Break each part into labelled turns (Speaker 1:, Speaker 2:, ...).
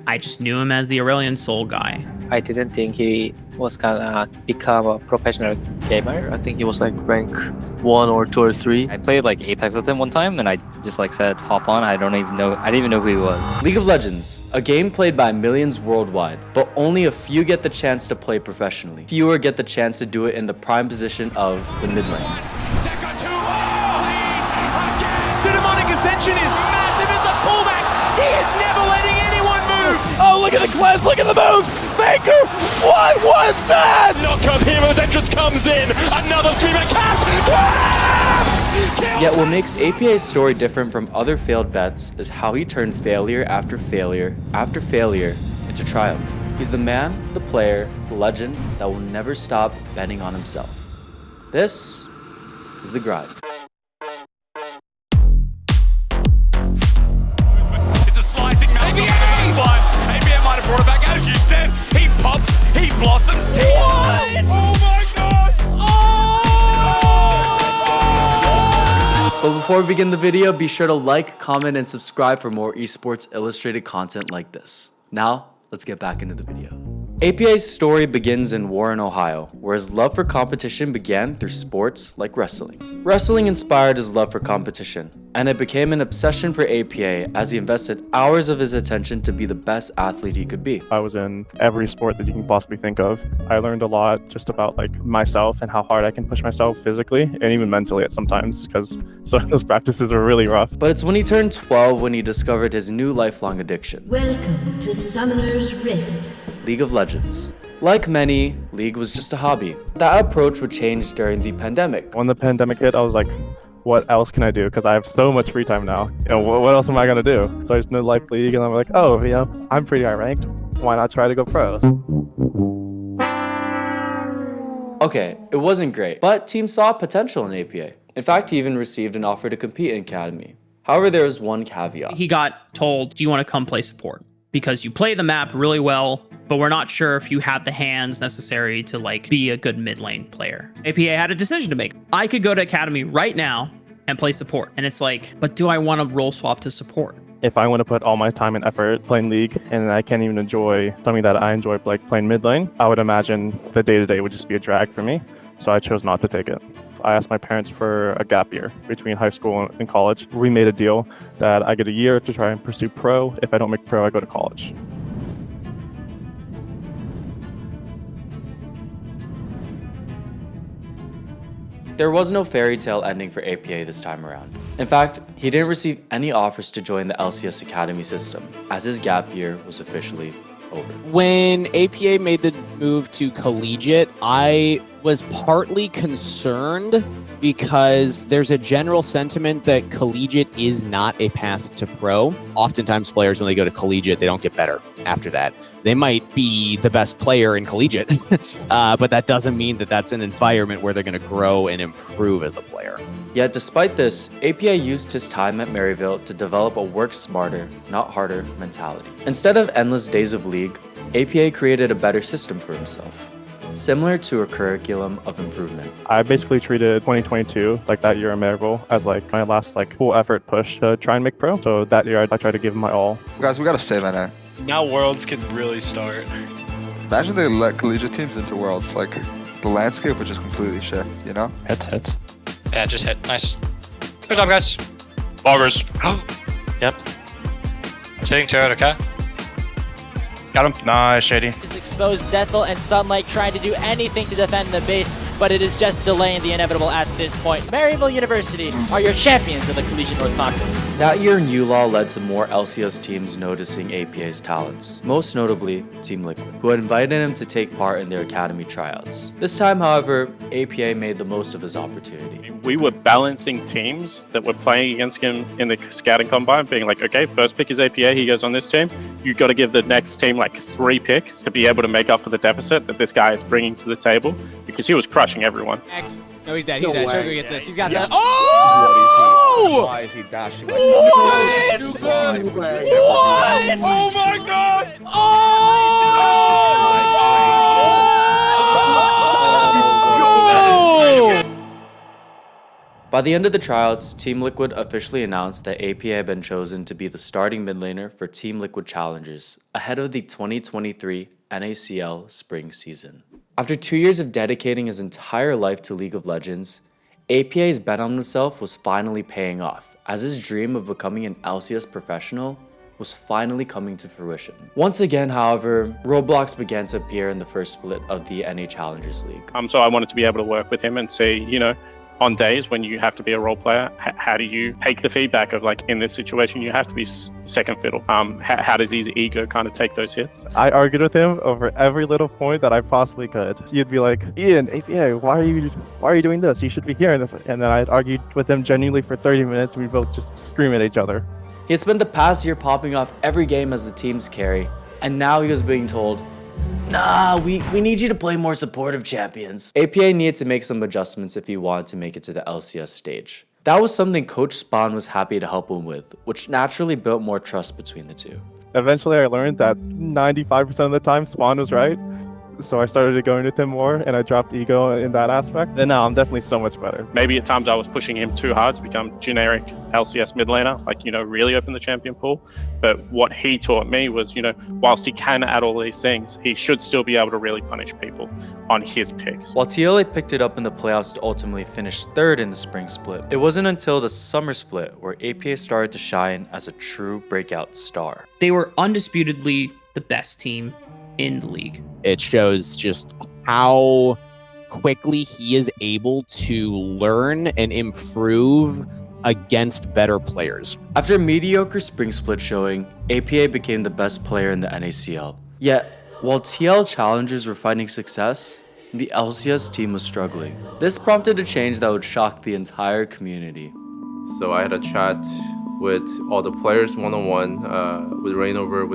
Speaker 1: I just knew him as the Aurelion Sol Guy.
Speaker 2: I didn't think he was gonna become a professional gamer.
Speaker 3: I think he was like rank 1 or 2 or 3.
Speaker 4: I played like Apex with him one time, and I just like said hop on. I didn't even know who he was.
Speaker 5: League of Legends, a game played by millions worldwide, but only a few get the chance to play professionally. Fewer get the chance to do it in the prime position of the mid lane.
Speaker 6: The demonic ascension is massive as the pullback. He is never letting anyone move. Oh, look at the cleanse, look at the moves. Faker, what was that? Knockup Heroes entrance comes in. Another screamer caps.
Speaker 5: Yet what makes APA's story different from other failed bets is how he turned failure after failure after failure into triumph. He's the man, the player, the legend that will never stop betting on himself. This is The Grind.
Speaker 6: It's a slicing match. APA might have brought it back. As you said, he pops, he blossoms. What? Oh my god!
Speaker 5: But before we begin the video, be sure to like, comment, and subscribe for more Esports Illustrated content like this. Now, let's get back into the video. APA's story begins in Warren, Ohio, where his love for competition began through sports like wrestling. Wrestling inspired his love for competition, and it became an obsession for APA as he invested hours of his attention to be the best athlete he could be.
Speaker 7: I was in every sport that you can possibly think of. I learned a lot just about like myself and how hard I can push myself physically and even mentally at sometimes, because some of those practices were really rough.
Speaker 5: But it's when he turned 12 when he discovered his new lifelong addiction.
Speaker 8: Welcome to Summoner's Rift.
Speaker 5: League of Legends. Like many, League was just a hobby. That approach would change during the pandemic.
Speaker 7: When the pandemic hit, I was like, what else can I do? Because I have so much free time now. You know, what else am I gonna do? So I just knew Life League, and I'm like, oh, you know, I'm pretty high ranked. Why not try to go pros?
Speaker 5: Okay, it wasn't great, but teams saw potential in APA. In fact, he even received an offer to compete in Academy. However, there was one caveat.
Speaker 1: He got told, do you want to come play support? Because you play the map really well, but we're not sure if you have the hands necessary to like be a good mid lane player. APA had a decision to make. I could go to Academy right now and play support. And it's like, but do I want to role swap to support?
Speaker 7: If I want to put all my time and effort playing League and I can't even enjoy something that I enjoy, like playing mid lane, I would imagine the day-to-day would just be a drag for me. So I chose not to take it. I asked my parents for a gap year between high school and college. We made a deal that I get a year to try and pursue pro. If I don't make pro, I go to college.
Speaker 5: There was no fairy tale ending for APA this time around. In fact, he didn't receive any offers to join the LCS Academy system, as his gap year was officially over.
Speaker 9: When APA made the move to Collegiate, I was partly concerned because there's a general sentiment that Collegiate is not a path to pro. Oftentimes players, when they go to Collegiate, they don't get better after that. They might be the best player in Collegiate, but that doesn't mean that that's an environment where they're going to grow and improve as a player.
Speaker 5: Yet despite this, APA used his time at Maryville to develop a work smarter, not harder mentality. Instead of endless days of League, APA created a better system for himself, similar to a curriculum of improvement.
Speaker 7: I basically treated 2022, like that year in Maryville, as like my last like full effort push to try and make pro. So that year I tried to give my all.
Speaker 3: Guys, we gotta save NA.
Speaker 10: Now Worlds can really start.
Speaker 3: Imagine they let collegiate teams into Worlds. Like, the landscape would just completely shift, you know?
Speaker 7: Hit.
Speaker 10: Yeah, just hit. Nice. Good job, guys. Boggers.
Speaker 11: Yep.
Speaker 10: Hitting turret, okay?
Speaker 11: Got him. Nice, Shady.
Speaker 12: Is exposed Deathel and Sunlight trying to do anything to defend the base, but it is just delaying the inevitable at this point. Maryville University are your champions of the Collegiate North Conference.
Speaker 5: That year in ULaw led to more LCS teams noticing APA's talents, most notably Team Liquid, who had invited him to take part in their academy tryouts. This time, however, APA made the most of his opportunity.
Speaker 7: We were balancing teams that were playing against him in the scouting combine, being like, okay, first pick is APA, he goes on this team. You've got to give the next team like 3 picks to be able to make up for the deficit that this guy is bringing to the table, because he was crushing everyone.
Speaker 9: No, he's dead. He's dead. Shogo gets this. He's got that.
Speaker 6: Oh!
Speaker 3: Why is he dashing like
Speaker 6: What?
Speaker 3: What?
Speaker 6: Oh my god! Oh!
Speaker 5: By the end of the tryouts, Team Liquid officially announced that APA had been chosen to be the starting mid laner for Team Liquid Challengers ahead of the 2023 NACL spring season. After 2 years of dedicating his entire life to League of Legends, APA's bet on himself was finally paying off, as his dream of becoming an LCS professional was finally coming to fruition. Once again, however, roadblocks began to appear in the first split of the NA Challengers League.
Speaker 7: So I wanted to be able to work with him and see, on days when you have to be a role player, how do you take the feedback of like, in this situation, you have to be second fiddle. How does his ego kind of take those hits? I argued with him over every little point that I possibly could. He'd be like, Eain, APA, why are you doing this? You should be hearing this. And then I'd argued with him genuinely for 30 minutes. We both just scream at each other.
Speaker 5: He had spent the past year popping off every game as the team's carry, and now he was being told, nah, we need you to play more supportive champions. APA needed to make some adjustments if he wanted to make it to the LCS stage. That was something Coach Spawn was happy to help him with, which naturally built more trust between the two.
Speaker 7: Eventually I learned that 95% of the time Spawn was right. So I started going with him more and I dropped ego in that aspect. And now I'm definitely so much better. Maybe at times I was pushing him too hard to become generic LCS mid laner, really open the champion pool. But what he taught me was, whilst he can add all these things, he should still be able to really punish people on his picks.
Speaker 5: While TLA picked it up in the playoffs to ultimately finish third in the spring split, it wasn't until the summer split where APA started to shine as a true breakout star.
Speaker 1: They were undisputedly the best team in the league.
Speaker 9: It shows just how quickly he is able to learn and improve against better players.
Speaker 5: After a mediocre spring split showing, APA became the best player in the NACL. Yet, while TL challengers were finding success, the LCS team was struggling. This prompted a change that would shock the entire community.
Speaker 13: So I had a chat with all the players one-on-one, with Rainover,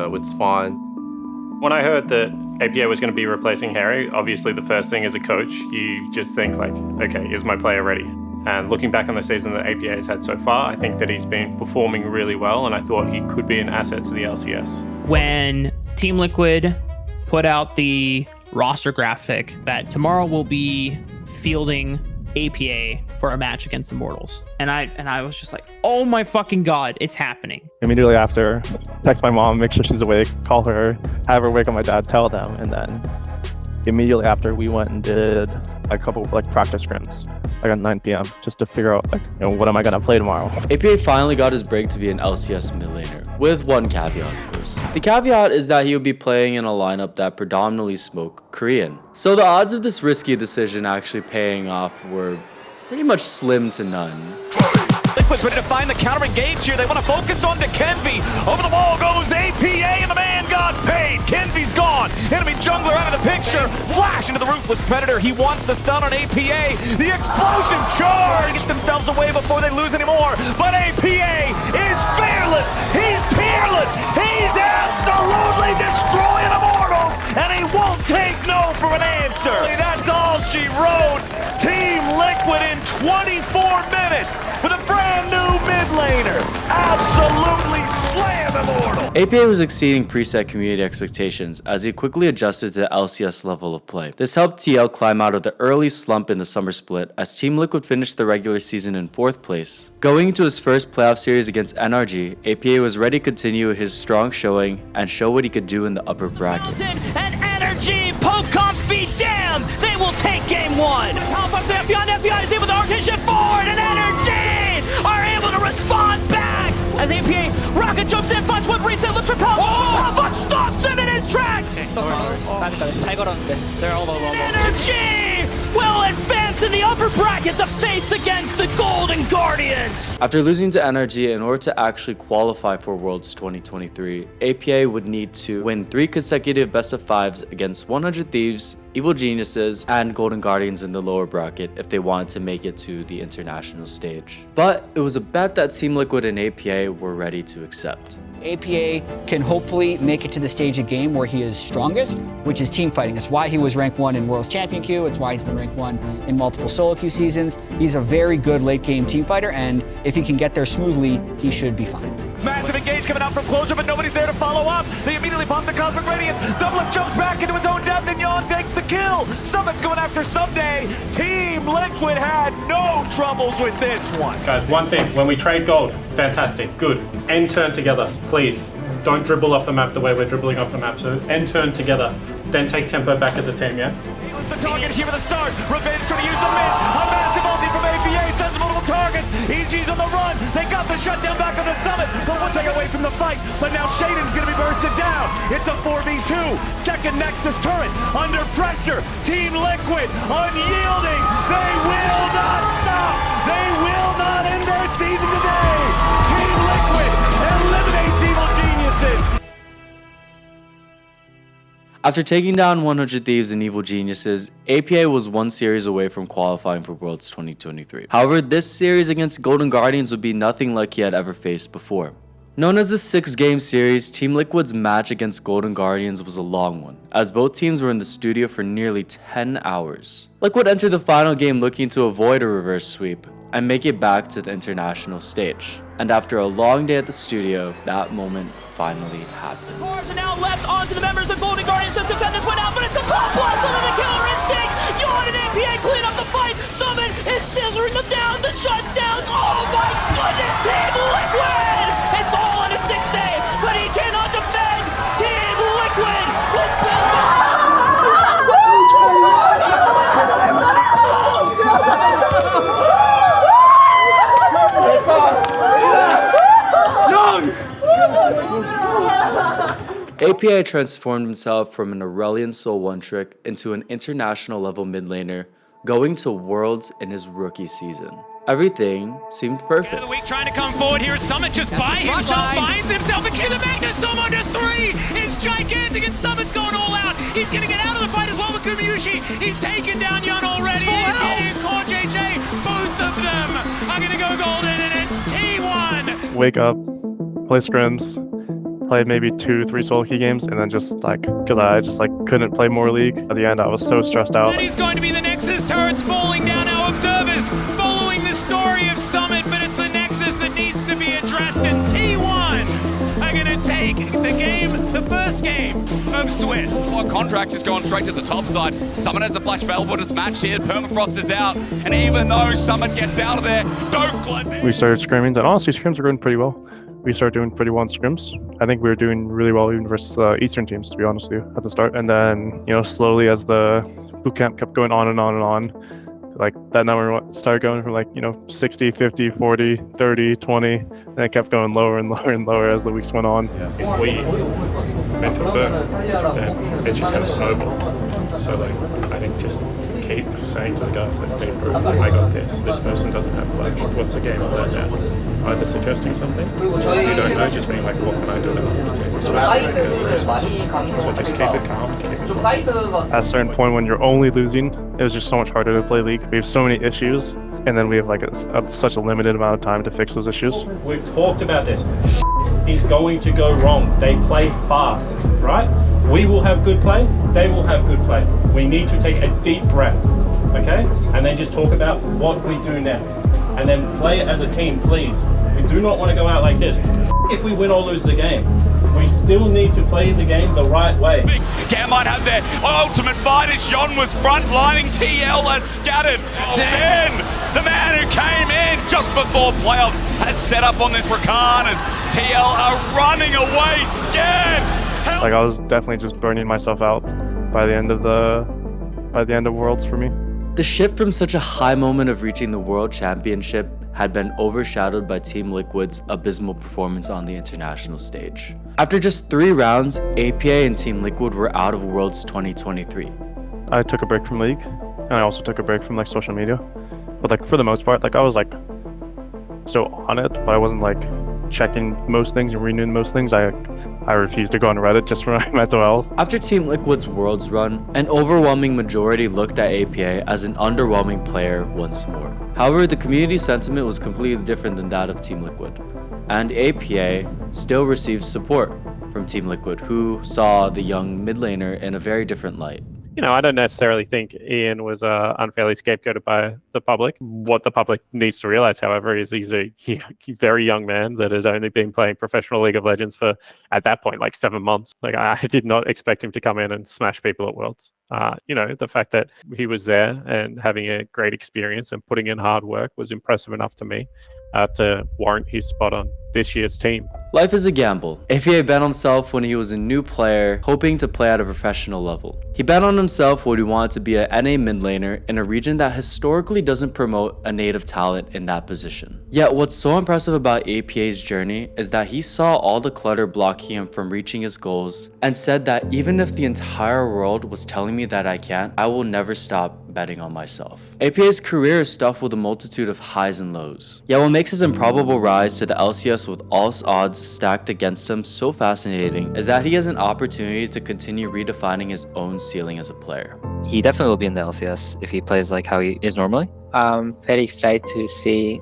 Speaker 13: with Spawn.
Speaker 7: When I heard that APA was going to be replacing Harry, obviously the first thing as a coach, you just think like, okay, is my player ready? And looking back on the season that APA has had so far, I think that he's been performing really well, and I thought he could be an asset to the LCS.
Speaker 1: When Team Liquid put out the roster graphic that tomorrow will be fielding APA for a match against Immortals, and I was just like, oh my fucking god, it's happening.
Speaker 7: Immediately after, text my mom, make sure she's awake, call her, have her wake up my dad, tell them, and then immediately after we went and did a couple of practice scrims at 9 p.m. just to figure out what am I gonna play tomorrow.
Speaker 5: APA finally got his break to be an LCS mid laner, with one caveat of course. The caveat is that he would be playing in a lineup that predominantly spoke Korean. So the odds of this risky decision actually paying off were pretty much slim to none.
Speaker 6: Liquid's ready to find the counter engage here. They want to focus on to Kenvi. Over the wall goes APA, and the man got paid. Kenvi's gone. Enemy jungler out of the picture. Flash into the Ruthless Predator. He wants the stun on APA. The explosive charge. Get themselves away before they lose anymore. But APA is fearless. He's peerless. He's absolutely destroying Immortals, and he won't take no for an answer. That's all she wrote. Team Liquid in 24 minutes with a brand new mid laner. Absolutely slam Immortal.
Speaker 5: APA was exceeding preset community expectations as he quickly adjusted to the LCS level of play. This helped TL climb out of the early slump in the summer split as Team Liquid finished the regular season in 4th place. Going into his first playoff series against NRG, APA was ready to continue his strong showing and show what he could do in the upper bracket.
Speaker 6: And Energy, Pocomp be damned! They will take game 1! Alphax FBI is able to arcade shift forward, and Energy are able to respond back! As APA, Rocket jumps in, finds one reset, looks for Palfox! Palfox stops him in his tracks! Energy will advance in the upper bracket to face against the Golden Guardians!
Speaker 5: After losing to NRG, in order to actually qualify for Worlds 2023, APA would need to win 3 consecutive best of 5s against 100 Thieves, Evil Geniuses, and Golden Guardians in the lower bracket if they wanted to make it to the international stage. But it was a bet that Team Liquid and APA were ready to accept.
Speaker 14: APA can hopefully make it to the stage of game where he is strongest, which is team fighting. That's why he was ranked 1 in World's Champion Queue. It's why he's been ranked 1 in multiple solo queue seasons. He's a very good late game team fighter, and if he can get there smoothly, he should be fine.
Speaker 6: Massive engage coming out from closer, but nobody's there to follow up. They immediately they pop the Cosmic Radiance. Doublelift jumps back into his own death, and Yawn takes the kill. Summit's going after Someday. Team Liquid had no troubles with this one.
Speaker 15: Guys, one thing, when we trade gold, fantastic, good. End turn together, please. Don't dribble off the map the way we're dribbling off the map, so end turn together. Then take tempo back as a team, yeah?
Speaker 6: He was the target here at the start. Revenge trying to use the mid. A massive ulti from APA, sends multiple targets. EG's on the run. They got the shutdown back on the Summit, but one take away from the fight. But now Shaden's gonna be bursted down. It's a 4v2. Second Nexus turret under pressure. Team Liquid unyielding. They will not stop. They will not end their season today. Team Liquid eliminates Evil Geniuses.
Speaker 5: After taking down 100 Thieves and Evil Geniuses, APA was one series away from qualifying for Worlds 2023. However, this series against Golden Guardians would be nothing like he had ever faced before. Known as the 6-game series, Team Liquid's match against Golden Guardians was a long one, as both teams were in the studio for nearly 10 hours. Liquid entered the final game looking to avoid a reverse sweep and make it back to the international stage. And after a long day at the studio, that moment finally happened.
Speaker 6: Cars are now left onto the members of Golden Guardians to defend this one out, but it's a pop blast under the killer instinct. Yawn and APA clean up the fight. Summit is scissoring them down. The shutdowns. Oh my goodness, Team Liquid! It's all on a 6 save, but he cannot defend. Team Liquid with
Speaker 5: APA transformed himself from an Aurelion Sol one-trick into an international level mid laner, going to Worlds in his rookie season. Everything seemed perfect.
Speaker 6: the week trying to come forward here. Summit just by himself, finds himself, and the Magnustorm under 3 is gigantic, and Summit's going all out. He's gonna get out of the fight as well with Kumiyushi. He's taken down Yun already. And Core JJ, both of them are gonna go golden, and it's T1.
Speaker 7: Wake up, play scrims, play maybe 2-3 solo key games, and then just like, cause I just like couldn't play more League. At the end, I was so stressed out.
Speaker 6: And he's going to be the Nexus turrets falling down. Our observers following the story of Summit, but it's the Nexus that needs to be addressed, and T1 are gonna take the first game of Swiss.
Speaker 16: Contract is going straight to the top side. Summit has the flash valve, but it's matched here. Permafrost is out, and even though Summit gets out of there, don't close it.
Speaker 7: We started scrimming, and honestly, scrims are going pretty well. We started doing pretty well in scrims. I think we were doing really well even versus Eastern teams, to be honest with you, at the start. And then, you know, slowly as the bootcamp kept going on and on and on, like that number started going from like, you know, 60, 50, 40, 30, 20, and it kept going lower and lower and lower as the weeks went on.
Speaker 15: If we mental burn, then it's just going to snowball. So like, I think just keep saying to the guys that they prove I got this person doesn't have flash, what's the game plan now? Either suggesting something, you don't know, just being like, what can I do to take this person? So just keep it calm, keep it calm.
Speaker 7: At a certain point when you're only losing, it was just so much harder to play League. We have so many issues, and then we have like such a limited amount of time to fix those issues.
Speaker 15: We've talked about this. Shit is going to go wrong. They play fast, right? We will have good play, they will have good play. We need to take a deep breath, okay? And then just talk about what we do next. And then play it as a team, please. We do not want to go out like this. If we win or lose the game, we still need to play the game the right way.
Speaker 16: Cam might have their ultimate fight as John was front-lining. TL as scattered. Then the man who came in just before playoffs has set up on this Rakan as TL are running away scared.
Speaker 7: Like I was definitely just burning myself out by the end of Worlds for me.
Speaker 5: The shift from such a high moment of reaching the World Championship had been overshadowed by Team Liquid's abysmal performance on the international stage. After just 3 rounds, APA and Team Liquid were out of Worlds 2023.
Speaker 7: I took a break from League, and I also took a break from like social media. But like for the most part, like I was like still on it, but I wasn't like checking most things and renewing most things. I refused to go on Reddit just for my mental health.
Speaker 5: After Team Liquid's Worlds run, an overwhelming majority looked at APA as an underwhelming player once more. However, the community sentiment was completely different than that of Team Liquid, and APA still received support from Team Liquid, who saw the young mid laner in a very different light.
Speaker 7: You know, I don't necessarily think Eain was unfairly scapegoated by the public. What the public needs to realize, however, is he's a very young man that has only been playing professional League of Legends for, at that point, like 7 months. Like, I did not expect him to come in and smash people at Worlds. You know, the fact that he was there and having a great experience and putting in hard work was impressive enough to me to warrant his spot on this year's team.
Speaker 5: Life is a gamble. APA bet on himself when he was a new player, hoping to play at a professional level. He bet on himself when he wanted to be a NA mid laner in a region that historically doesn't promote a native talent in that position. Yet what's so impressive about APA's journey is that he saw all the clutter blocking him from reaching his goals and said that even if the entire world was telling me that I can't, I will never stop betting on myself. APA's career is stuffed with a multitude of highs and lows. Yet what makes his improbable rise to the LCS with all odds stacked against him so fascinating is that he has an opportunity to continue redefining his own ceiling as a player.
Speaker 4: He definitely will be in the LCS if he plays like how he is normally.
Speaker 2: I'm very excited to see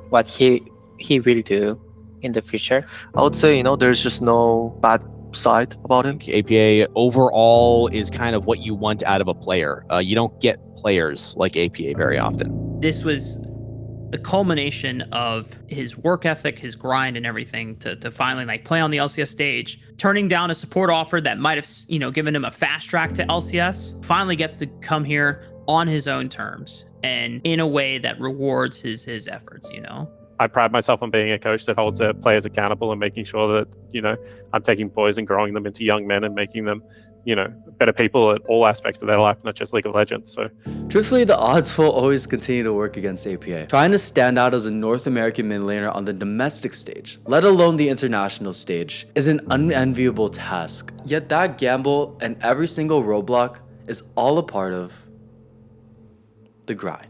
Speaker 2: what he will do in the future.
Speaker 17: I would say, you know, there's just no bad side about him.
Speaker 9: APA overall is kind of what you want out of a player. You don't get players like APA very often.
Speaker 1: This was the culmination of his work ethic, his grind, and everything to finally like play on the LCS stage, turning down a support offer that might have, you know, given him a fast track to LCS, finally gets to come here on his own terms and in a way that rewards his efforts, you know.
Speaker 7: I pride myself on being a coach that holds their players accountable and making sure that, you know, I'm taking boys and growing them into young men and making them, you know, better people at all aspects of their life, not just League of Legends. So
Speaker 5: truthfully, the odds will always continue to work against APA. Trying to stand out as a North American mid laner on the domestic stage, let alone the international stage, is an unenviable task. Yet that gamble and every single roadblock is all a part of the grind.